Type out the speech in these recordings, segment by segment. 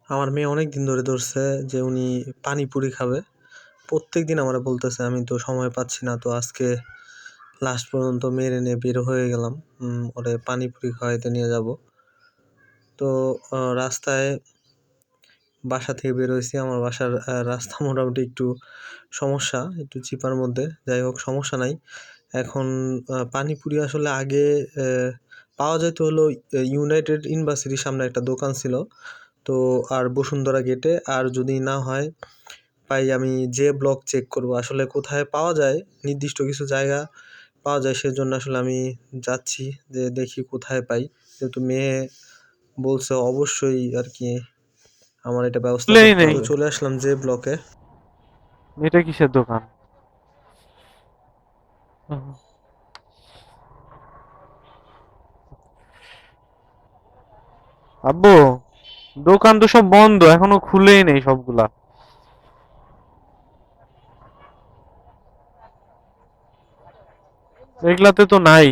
আমার মেয়ে অনেক দিন ধরে ধরছে যে উনি পানিপুরি খাবে। প্রত্যেকদিন আমারে বলতেছে, আমি তো সময় পাচ্ছি না। তো আজকে লাস্ট পর্যন্ত মেয়েরে নিয়ে বের হয়ে গেলাম। ওরে পানিপুরি খাওয়াইতে নিয়ে যাবো। তো রাস্তায় বাসা থেকে বের হইছি। আমার বাসার রাস্তা মোটামুটি একটু সমস্যা, একটু চিপার মধ্যে। যাই হোক, সমস্যা নাই। এখন পানিপুরি আসলে আগে পাওয়া যাইতো হলো ইউনাইটেড ইউনিভার্সিটির সামনে একটা দোকান ছিল। তো আর বসুন্ধরা গেটে। আর যদি না হয় পাই, আমি যে ব্লক চেক করব আসলে কোথায় পাওয়া যায়, নির্দিষ্ট কিছু জায়গা পাওয়া যায়। সেজন্য আসলে আমি যাচ্ছি যে দেখি কোথায় পাই। যেহেতু মেয়ে বলছে অবশ্যই আর কি আমার এটা ব্যবস্থা খুলেই করতে নেই। হবে। তো চলে আসলাম যে ব্লকে। এটা কিসের দোকান? হুম। আব্বু, দোকান তো সব বন্ধ, এখনো খুলেই নেই সবগুলা। এগুলাতে তো নাই,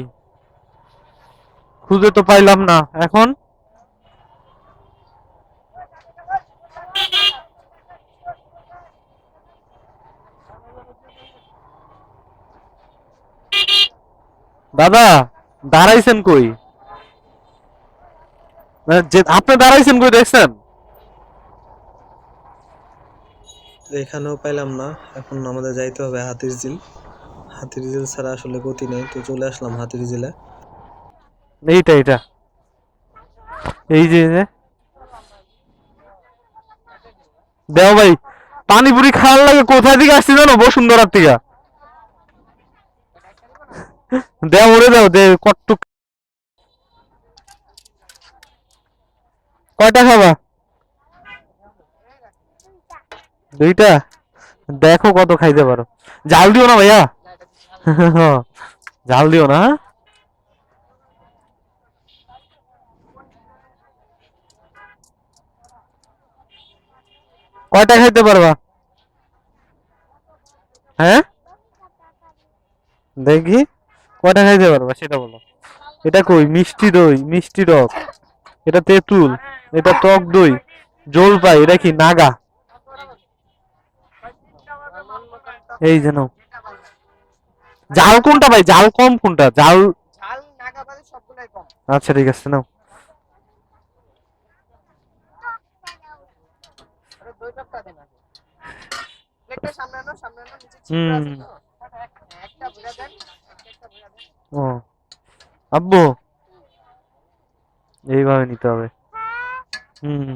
খুঁজে তো পাইলাম না এখন। দাদা, দাঁড়াইছেন কই? মানে যে আপনি দাঁড়াইছেন কই দেখছেন? এখানেও পাইলাম না। এখন আমাদের যাইতে হবে হাতিরঝিল। হাতিরঝিল ছাড়া আসলে গতি নেই। তো চলে আসলাম হাতিরঝিলে। এইটা এটা, এই যে দেও ভাই, পানিপুরি খাওয়ার লাগে কোথায় থেকে আসছি জানো? বসুন্ধরার থেকে। দেও ওরে দাও, দে কটটুক। কয়টা খাবা? দুইটা? দেখো কত খাইতে পারো। জাল দিও না ভাইয়া। জাল দিও না, হ্যাঁ? কয়টা খাইতে পারবা? হ্যাঁ, দেখি কয়টা খাইতে পারবা সেটা বলো। এটা কই? মিষ্টি দই, মিষ্টি টক, এটা তেঁতুল, এটা টক দই, জলপাই, এটা কি নাগা? এই যেন জাল কোনটা ভাই? জাল কম কোনটা? জাল আচ্ছা ঠিক আছে, নাও। হুম। ও আব্বু, এইভাবে নিতে হবে। হুম,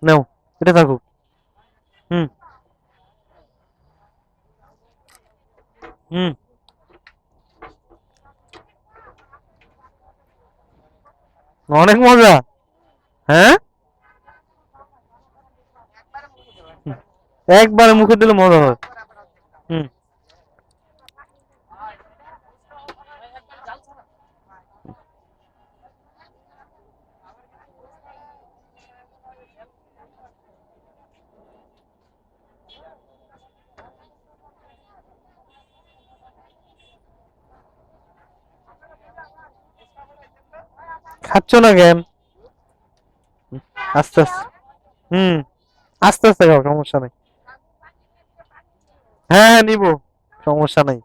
নাও, এটা থাকুক। হুম হুম। অনেক মজা। হ্যাঁ, হুম, একবারে মুখে দিলে মজা হয়। হুম। খাচ্ছ না কেন? আস্তে আস্তে। হুম, আস্তে আস্তে খাও, সমস্যা নাই। হ্যাঁ হ্যাঁ, নিবো, সমস্যা নাই।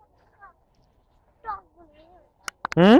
হুম।